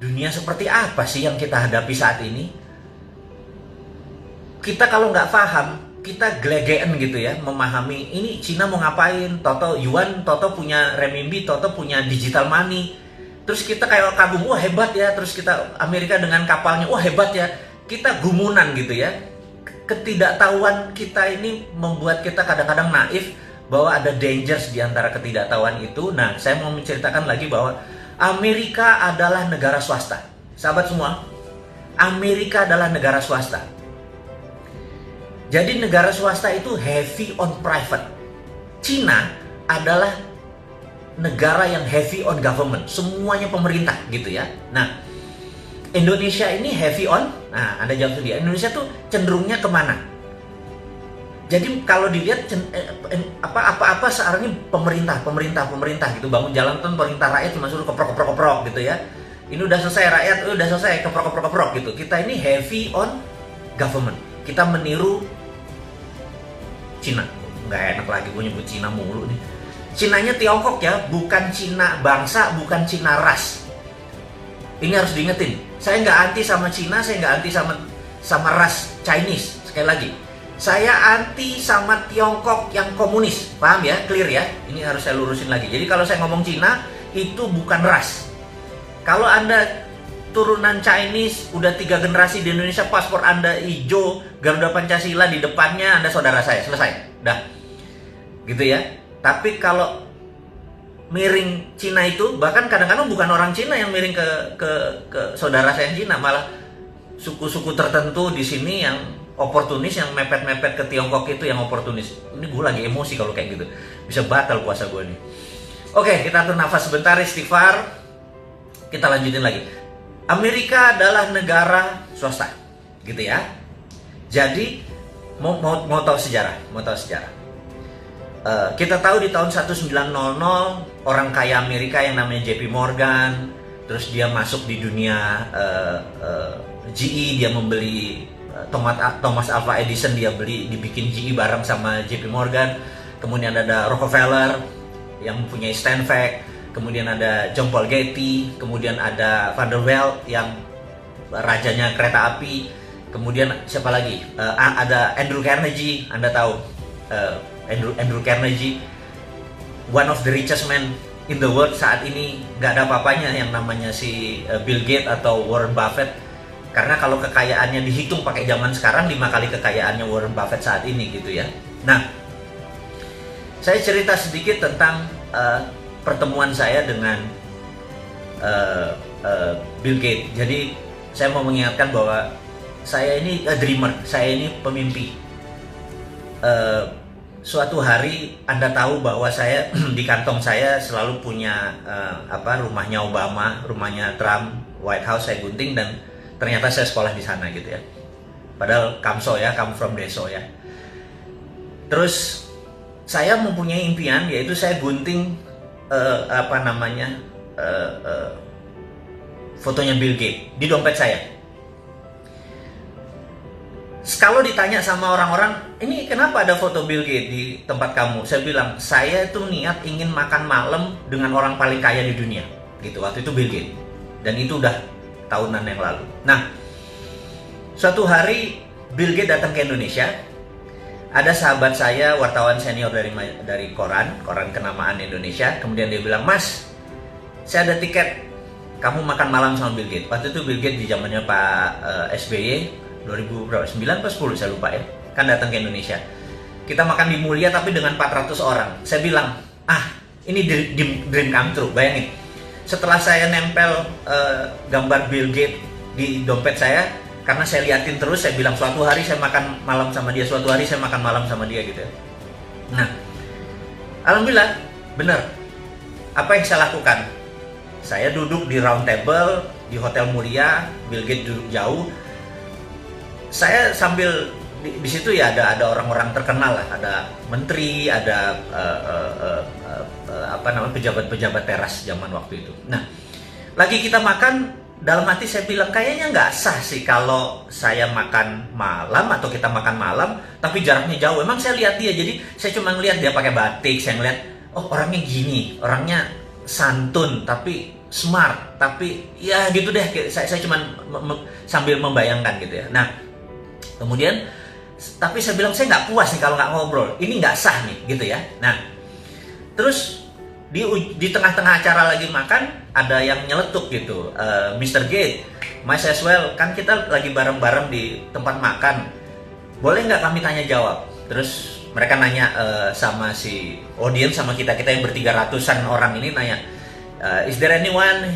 dunia seperti apa sih yang kita hadapi saat ini? Kita kalau nggak paham, kita gelegean gitu ya, memahami ini Cina mau ngapain, Toto Yuan, Toto punya renminbi, Toto punya digital money. Terus kita kayak kagum, wah hebat ya. Terus kita Amerika dengan kapalnya, wah hebat ya. Kita gumunan gitu ya. Ketidaktahuan kita ini membuat kita kadang-kadang naif bahwa ada dangers di antara ketidaktahuan itu. Nah, saya mau menceritakan lagi bahwa Amerika adalah negara swasta. Sahabat semua, Amerika adalah negara swasta. Jadi negara swasta itu heavy on private. Cina adalah negara yang heavy on government. Semuanya pemerintah gitu ya. Nah, Indonesia ini heavy on, nah Anda jawab sendiri, Indonesia tuh cenderungnya kemana? Jadi kalau dilihat apa-apa searahnya pemerintah gitu, bangun jalan tuh pemerintah, rakyat cuma suruh keprok gitu ya. Ini udah selesai rakyat, udah selesai keprok gitu. Kita ini heavy on government. Kita meniru Cina. Nggak enak lagi gue nyebut Cina mulu nih. Cinanya Tiongkok ya, bukan Cina bangsa, bukan Cina ras. Ini harus diingetin. Saya nggak anti sama Cina, saya nggak anti sama ras Chinese. Sekali lagi, saya anti sama Tiongkok yang komunis. Paham ya? Clear ya? Ini harus saya lurusin lagi. Jadi kalau saya ngomong Cina, itu bukan ras. Kalau Anda turunan Chinese, udah 3 generasi di Indonesia, paspor Anda hijau, Garuda Pancasila di depannya, Anda saudara saya, selesai. Dah. Gitu ya. Tapi kalau miring Cina itu, bahkan kadang-kadang bukan orang Cina yang miring ke saudara saya yang Cina, malah suku-suku tertentu di sini yang oportunis, yang mepet-mepet ke Tiongkok itu yang oportunis. Ini gue lagi emosi kalau kayak gitu. Bisa batal puasa gue nih. Oke, kita atur nafas sebentar, istighfar. Kita lanjutin lagi. Amerika adalah negara swasta, gitu ya. Jadi mau tahu sejarah, kita tahu di tahun 1900 orang kaya Amerika yang namanya JP Morgan, terus dia masuk di dunia GE, dia membeli Thomas Alva Edison, dia dibikin GE bareng sama JP Morgan. Kemudian ada Rockefeller yang mempunyai Stanford. Kemudian ada John Paul Getty, kemudian ada Vanderbilt yang rajanya kereta api, kemudian siapa lagi? Ada Andrew Carnegie, Anda tahu Andrew Carnegie, one of the richest man in the world saat ini. Nggak ada apa-apanya yang namanya si Bill Gates atau Warren Buffett, karena kalau kekayaannya dihitung pakai zaman sekarang 5 kali kekayaannya Warren Buffett saat ini gitu ya. Nah, saya cerita sedikit tentang pertemuan saya dengan Bill Gates. Jadi saya mau mengingatkan bahwa saya ini dreamer, saya ini pemimpi. Suatu hari Anda tahu bahwa saya di kantong saya selalu punya rumahnya Obama, rumahnya Trump, White House saya gunting, dan ternyata saya sekolah di sana gitu ya. Padahal Kamso ya, come from Deso ya. Terus saya mempunyai impian, yaitu saya gunting fotonya Bill Gates di dompet saya. Kalau ditanya sama orang-orang, ini kenapa ada foto Bill Gates di tempat kamu? Saya bilang, saya itu niat ingin makan malam dengan orang paling kaya di dunia. Gitu, waktu itu Bill Gates. Dan itu udah tahunan yang lalu. Nah, suatu hari Bill Gates datang ke Indonesia. Ada sahabat saya, wartawan senior dari koran kenamaan Indonesia. Kemudian dia bilang, Mas, saya ada tiket, kamu makan malam sama Bill Gates. Waktu itu Bill Gates di zamannya Pak SBY, 2009 atau 10 saya lupa ya, kan datang ke Indonesia. Kita makan di Mulia tapi dengan 400 orang. Saya bilang, ini dream come true. Bayangin, setelah saya nempel gambar Bill Gates di dompet saya, karena saya liatin terus, saya bilang suatu hari saya makan malam sama dia, suatu hari saya makan malam sama dia gitu ya. Nah, alhamdulillah benar. Apa yang saya lakukan? Saya duduk di round table di Hotel Mulia, Bill Gates duduk jauh. Saya sambil di situ ya ada orang-orang terkenal lah, ada menteri, ada pejabat-pejabat teras zaman waktu itu. Nah, lagi kita makan. Dalam hati saya bilang, kayaknya nggak sah sih kalau saya makan malam atau kita makan malam, tapi jaraknya jauh. Emang saya lihat dia, jadi saya cuma ngeliat dia pakai batik, saya ngeliat, oh orangnya gini, orangnya santun, tapi smart, tapi ya gitu deh. Saya cuma sambil membayangkan gitu ya. Nah, kemudian tapi saya bilang saya nggak puas nih kalau nggak ngobrol. Ini nggak sah nih gitu ya. Nah, terus di tengah-tengah acara lagi makan ada yang nyeletuk gitu, Mr. Gate, might as well, kan kita lagi bareng-bareng di tempat makan, boleh nggak kami tanya jawab? Terus mereka nanya sama si audience, sama kita yang bertiga ratusan orang ini nanya, is there anyone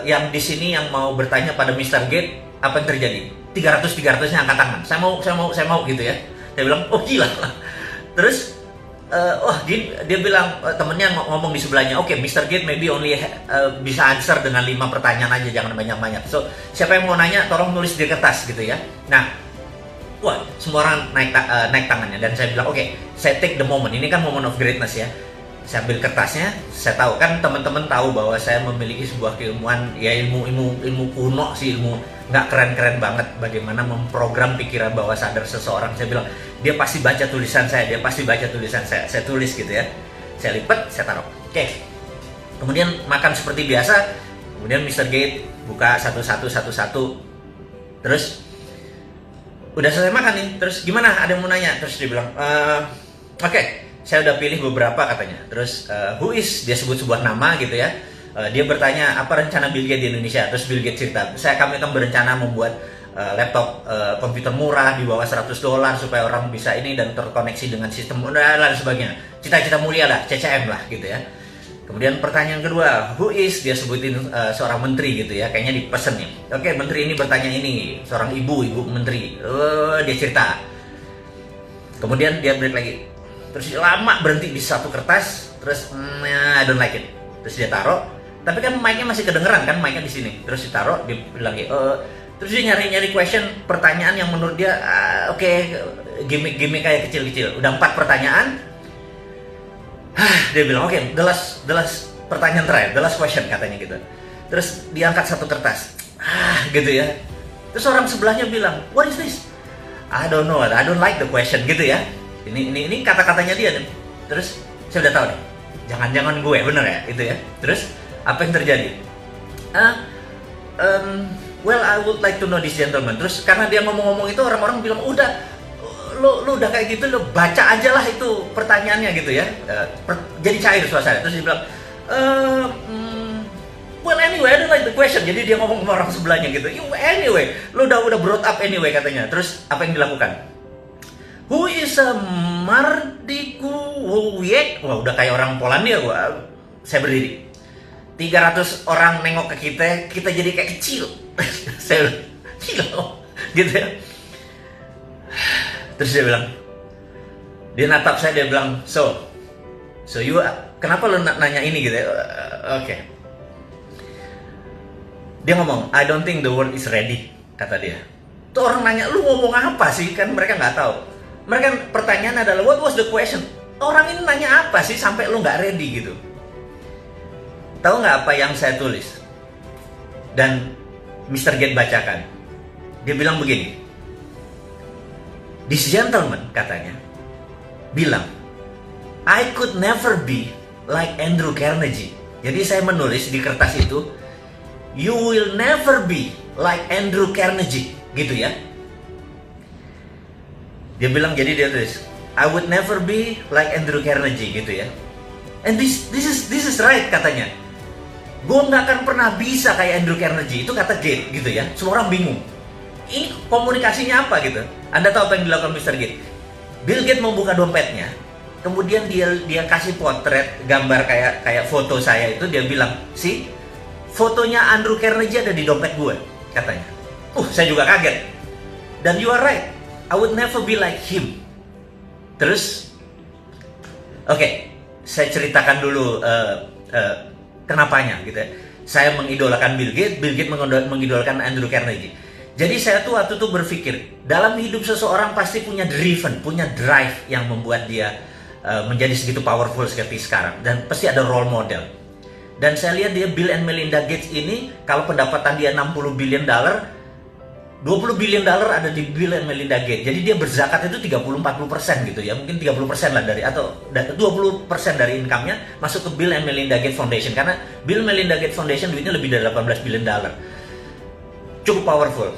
yang di sini yang mau bertanya pada Mr. Gate? Apa yang terjadi? 300-300-nya angkat tangan. Saya mau gitu ya. Saya bilang, oh gila. Terus dia bilang, temennya ngomong di sebelahnya, oke, Mr. Gate maybe only bisa answer dengan 5 pertanyaan aja, jangan banyak-banyak. So, siapa yang mau nanya, tolong nulis di kertas gitu ya. Nah, wah, semua orang naik tangannya, dan saya bilang, oke, saya take the moment. Ini kan moment of greatness ya. Saya ambil kertasnya, saya tahu kan teman-teman tahu bahwa saya memiliki sebuah keilmuan, ya ilmu kuno sih, ilmu nggak keren-keren banget bagaimana memprogram pikiran bawah sadar seseorang. Saya bilang, dia pasti baca tulisan saya, saya tulis gitu ya. Saya lipat, saya taruh. Oke. Kemudian makan seperti biasa, kemudian Mr. Gate buka satu-satu. Terus udah selesai makan nih, terus gimana? Ada yang mau nanya? Terus dia bilang, oke, saya udah pilih beberapa katanya. Terus who is, dia sebut sebuah nama gitu ya. Dia bertanya apa rencana Bill Gates di Indonesia. Terus Bill Gates cerita, kami akan berencana membuat laptop komputer murah di bawah $100 supaya orang bisa ini dan terkoneksi dengan sistem dan sebagainya. Cita-cita mulia lah, CCM lah gitu ya. Kemudian pertanyaan kedua, who is, dia sebutin seorang menteri gitu ya, kayaknya dipesen nih. Oke, menteri ini bertanya ini, seorang ibu menteri. Dia cerita. Kemudian dia break lagi. Terus lama berhenti di satu kertas, terus I don't like it. Terus dia taruh, tapi kan mic-nya masih kedengeran kan, mic-nya di sini. Terus ditaruh, dia bilang terus dia nyari question, pertanyaan yang menurut dia oke, gimmick kayak kecil-kecil. Udah 4 pertanyaan. Dia bilang oke, the last pertanyaan terakhir, the last question katanya gitu. Terus diangkat satu kertas. Gitu ya. Terus orang sebelahnya bilang, what is this? I don't know, I don't like the question gitu ya. Ini kata-katanya dia nih. Terus saya udah tahu nih, jangan-jangan gue bener ya itu ya. Terus apa yang terjadi? Well, I would like to know this gentleman. Terus karena dia ngomong-ngomong itu, orang-orang bilang udah, lu udah kayak gitu, lu baca aja lah itu pertanyaannya gitu ya. Jadi cair suasana. Terus dia bilang, well anyway, I don't like the question. Jadi dia ngomong sama orang sebelahnya gitu. Anyway, lu udah brought up anyway katanya. Terus apa yang dilakukan? Who is a Mardikuwiek? Wah, udah kayak orang Polandia gua. Saya berdiri. 300 orang nengok ke kita jadi kayak kecil. Saya bilang, gila, gitu ya. Terus dia bilang, dia natap saya, dia bilang, so you, kenapa lu nanya ini gitu ya? Oke. Dia ngomong, I don't think the world is ready, kata dia. Tuh orang nanya, lu ngomong apa sih? Kan mereka nggak tahu. Mereka pertanyaan adalah, what was the question? Orang ini nanya apa sih sampai lu nggak ready gitu? Tahu nggak apa yang saya tulis? Dan Mr. Gate bacakan. Dia bilang begini, this gentleman katanya bilang, I could never be like Andrew Carnegie. Jadi saya menulis di kertas itu, you will never be like Andrew Carnegie, gitu ya. Dia bilang, jadi dia tulis, I would never be like Andrew Carnegie, gitu ya. And this is right katanya. Gue nggak akan pernah bisa kayak Andrew Carnegie, itu kata Gate, gitu ya. Semua orang bingung. Ini komunikasinya apa gitu? Anda tahu apa yang dilakukan Mr. Gate? Bill Gates membuka dompetnya, kemudian dia kasih potret gambar kayak foto saya itu, dia bilang, "See, fotonya Andrew Carnegie ada di dompet gue," katanya. Saya juga kaget. Dan you are right, I would never be like him. Terus, oke, saya ceritakan dulu kenapanya gitu ya. Saya mengidolakan Bill Gates mengidolakan Andrew Carnegie. Jadi saya tuh waktu itu berpikir, dalam hidup seseorang pasti punya punya drive yang membuat dia menjadi segitu powerful seperti sekarang. Dan pasti ada role model. Dan saya lihat dia, Bill and Melinda Gates ini, kalau pendapatan dia $60 billion, 20 billion dollar ada di Bill and Melinda Gates. Jadi dia berzakat itu 30-40% gitu ya. Mungkin 30% lah dari, atau 20% dari income-nya masuk ke Bill and Melinda Gates Foundation. Karena Bill Melinda Gates Foundation duitnya lebih dari 18 billion dollar. Cukup powerful.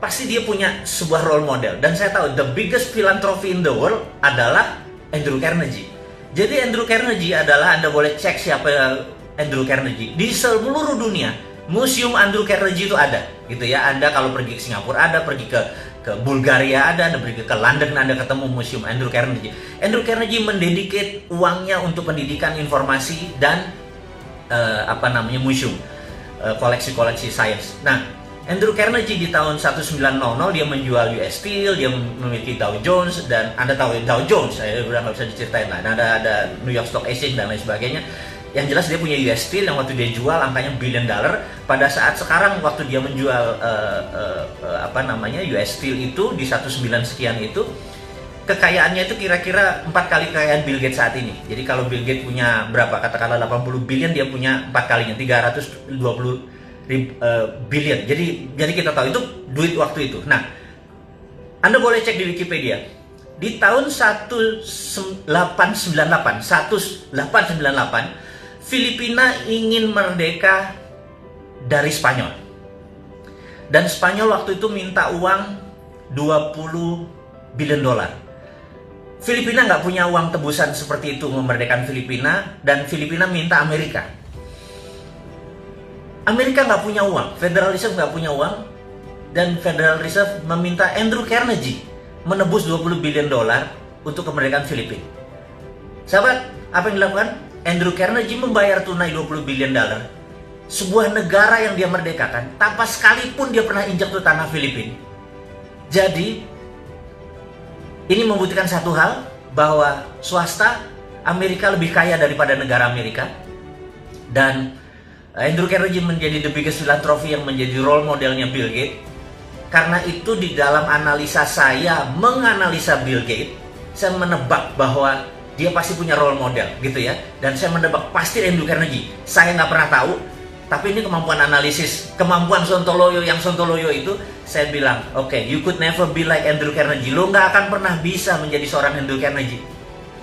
Pasti dia punya sebuah role model. Dan saya tahu the biggest philanthropy in the world adalah Andrew Carnegie. Jadi Andrew Carnegie adalah, Anda boleh cek siapa Andrew Carnegie. Di seluruh dunia Museum Andrew Carnegie itu ada, gitu ya. Anda kalau pergi ke Singapura ada, pergi ke Bulgaria ada, Anda pergi ke London Anda ketemu Museum Andrew Carnegie. Andrew Carnegie mendedicate uangnya untuk pendidikan, informasi, dan museum, koleksi-koleksi sains. Nah, Andrew Carnegie di tahun 1900 dia menjual US Steel, dia memiliki Dow Jones, dan Anda tahu Dow Jones, saya udah nggak bisa diceritain lah. Nah, ada New York Stock Exchange dan lain sebagainya. Yang jelas dia punya US Steel yang waktu dia jual angkanya billion dollar. Pada saat sekarang waktu dia menjual US Steel itu di 19 sekian itu, kekayaannya itu kira-kira 4 kali kekayaan Bill Gates saat ini. Jadi kalau Bill Gates punya berapa, katakanlah 80 billion, dia punya 4 kalinya, 320 billion. Jadi kita tahu itu duit waktu itu. Nah, Anda boleh cek di Wikipedia. Di tahun 1898 Filipina ingin merdeka dari Spanyol. Dan Spanyol waktu itu minta uang 20 billion dolar. Filipina nggak punya uang tebusan seperti itu memerdekakan Filipina, dan Filipina minta Amerika. Amerika nggak punya uang, Federal Reserve nggak punya uang, dan Federal Reserve meminta Andrew Carnegie menebus 20 billion dolar untuk kemerdekaan Filipina. Sahabat, apa yang dilakukan? Andrew Carnegie membayar tunai 20 billion dollar, sebuah negara yang dia merdekakan tanpa sekalipun dia pernah injak tuh tanah Filipina. Jadi ini membuktikan satu hal, bahwa swasta Amerika lebih kaya daripada negara Amerika. Dan Andrew Carnegie menjadi the biggest philanthropy yang menjadi role modelnya Bill Gates. Karena itu di dalam analisa saya menganalisa Bill Gates, saya menebak bahwa dia pasti punya role model gitu ya. Dan saya menebak pasti Andrew Carnegie. Saya nggak pernah tahu, tapi ini kemampuan analisis, kemampuan Sontoloyo. Yang Sontoloyo itu saya bilang, oke, you could never be like Andrew Carnegie. Lo nggak akan pernah bisa menjadi seorang Andrew Carnegie.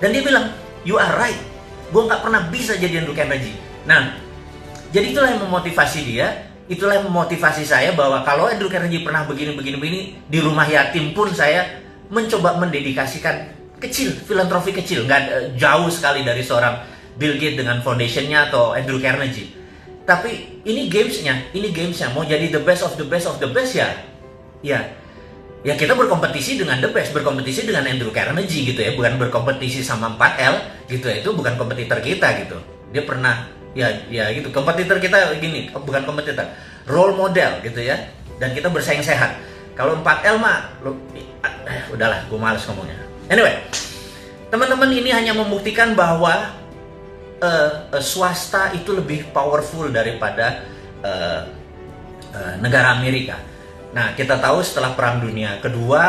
Dan dia bilang, you are right, gue nggak pernah bisa jadi Andrew Carnegie. Nah, jadi itulah yang memotivasi dia. Itulah yang memotivasi saya, bahwa kalau Andrew Carnegie pernah begini, di rumah yatim pun saya mencoba mendedikasikan kecil, filantropi kecil, nggak jauh sekali dari seorang Bill Gates dengan foundationnya atau Andrew Carnegie. Tapi ini gamesnya, mau jadi the best of the best of the best ya kita berkompetisi dengan the best, berkompetisi dengan Andrew Carnegie gitu ya, bukan berkompetisi sama 4L gitu ya, itu bukan kompetitor kita gitu. Dia pernah ya gitu, kompetitor kita gini, bukan kompetitor, role model gitu ya, dan kita bersaing sehat. Kalau 4L mah udahlah, gue males ngomongnya. Anyway, teman-teman, ini hanya membuktikan bahwa swasta itu lebih powerful daripada negara Amerika. Nah, kita tahu setelah Perang Dunia Kedua,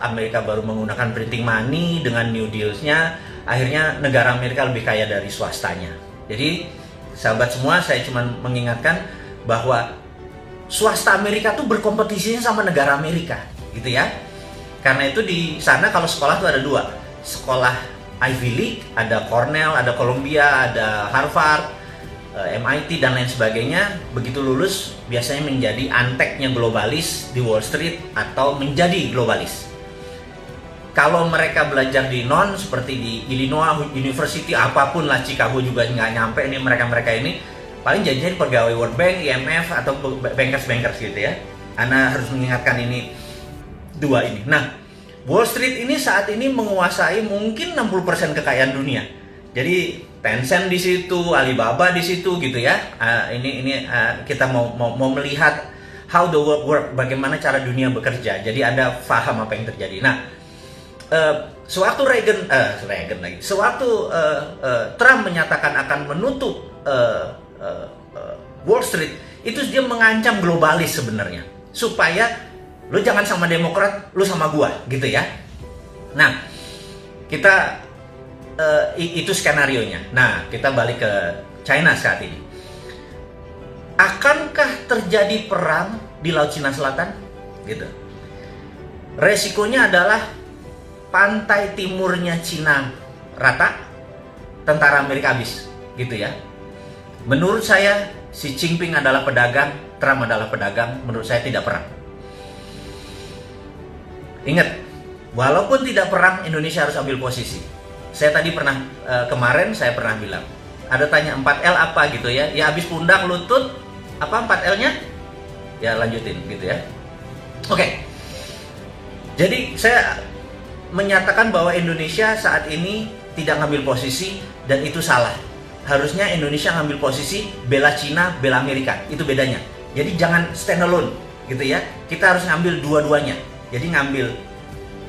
Amerika baru menggunakan printing money dengan New Deal-nya, akhirnya negara Amerika lebih kaya dari swastanya. Jadi, sahabat semua, saya cuma mengingatkan bahwa swasta Amerika tuh berkompetisinya sama negara Amerika, gitu ya. Karena itu di sana kalau sekolah tuh ada 2. Sekolah Ivy League, ada Cornell, ada Columbia, ada Harvard, MIT, dan lain sebagainya. Begitu lulus, biasanya menjadi anteknya globalis di Wall Street atau menjadi globalis. Kalau mereka belajar di seperti di Illinois University, apapun lah, Chicago juga nggak nyampe nih mereka-mereka ini. Paling jadinya pegawai World Bank, IMF, atau bankers-bankers gitu ya. Anda harus mengingatkan ini 2 ini. Nah, Wall Street ini saat ini menguasai mungkin 60% kekayaan dunia. Jadi Tencent di situ, Alibaba di situ gitu ya. Kita mau melihat how the world work, bagaimana cara dunia bekerja. Jadi Anda paham apa yang terjadi. Nah, sewaktu Trump menyatakan akan menutup Wall Street, itu dia mengancam globalis sebenarnya, supaya lu jangan sama Demokrat, lu sama gua gitu ya. Nah, kita itu skenarionya. Nah, kita balik ke China saat ini. Akankah terjadi perang di Laut Cina Selatan? gitu. Resikonya adalah pantai timurnya Cina rata, tentara Amerika habis, gitu ya. Menurut saya, Xi Jinping adalah pedagang, Trump adalah pedagang, menurut saya tidak perang. Ingat, walaupun tidak perang, Indonesia harus ambil posisi. Saya tadi pernah, kemarin saya pernah bilang, ada tanya 4L apa gitu ya, ya habis pundak, lutut, apa 4L-nya? Ya lanjutin gitu ya. Oke. Jadi saya menyatakan bahwa Indonesia saat ini tidak ngambil posisi dan itu salah. Harusnya Indonesia ngambil posisi bela Cina, bela Amerika. Itu bedanya. Jadi jangan stand alone gitu ya. Kita harus ngambil dua-duanya. Jadi ngambil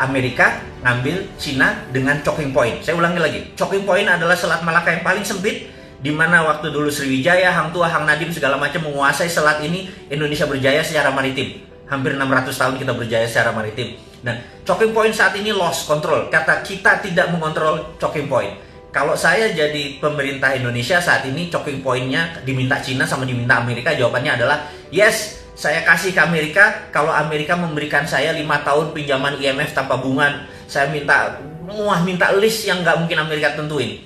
Amerika, ngambil Cina dengan choking point. Saya ulangi lagi. Choking point adalah Selat Malaka yang paling sempit, di mana waktu dulu Sriwijaya, Hang Tuah, Hang Nadim segala macam menguasai selat ini, Indonesia berjaya secara maritim. Hampir 600 tahun kita berjaya secara maritim. Nah, choking point saat ini lost control. Kata kita tidak mengontrol choking point. Kalau saya jadi pemerintah Indonesia saat ini, choking point-nya diminta Cina sama diminta Amerika, jawabannya adalah yes, saya kasih ke Amerika. Kalau Amerika memberikan saya 5 tahun pinjaman IMF tanpa bunga, saya minta list yang nggak mungkin Amerika tentuin.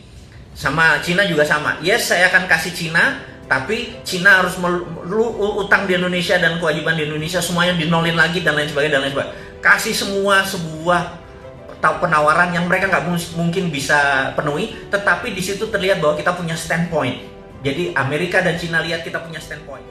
Sama Cina juga sama. Yes, saya akan kasih Cina, tapi Cina harus utang di Indonesia dan kewajiban di Indonesia semuanya dinolin lagi dan lain sebagainya dan lain sebagainya. Kasih semua sebuah penawaran yang mereka nggak mungkin bisa penuhi, tetapi di situ terlihat bahwa kita punya standpoint. Jadi Amerika dan Cina lihat kita punya standpoint.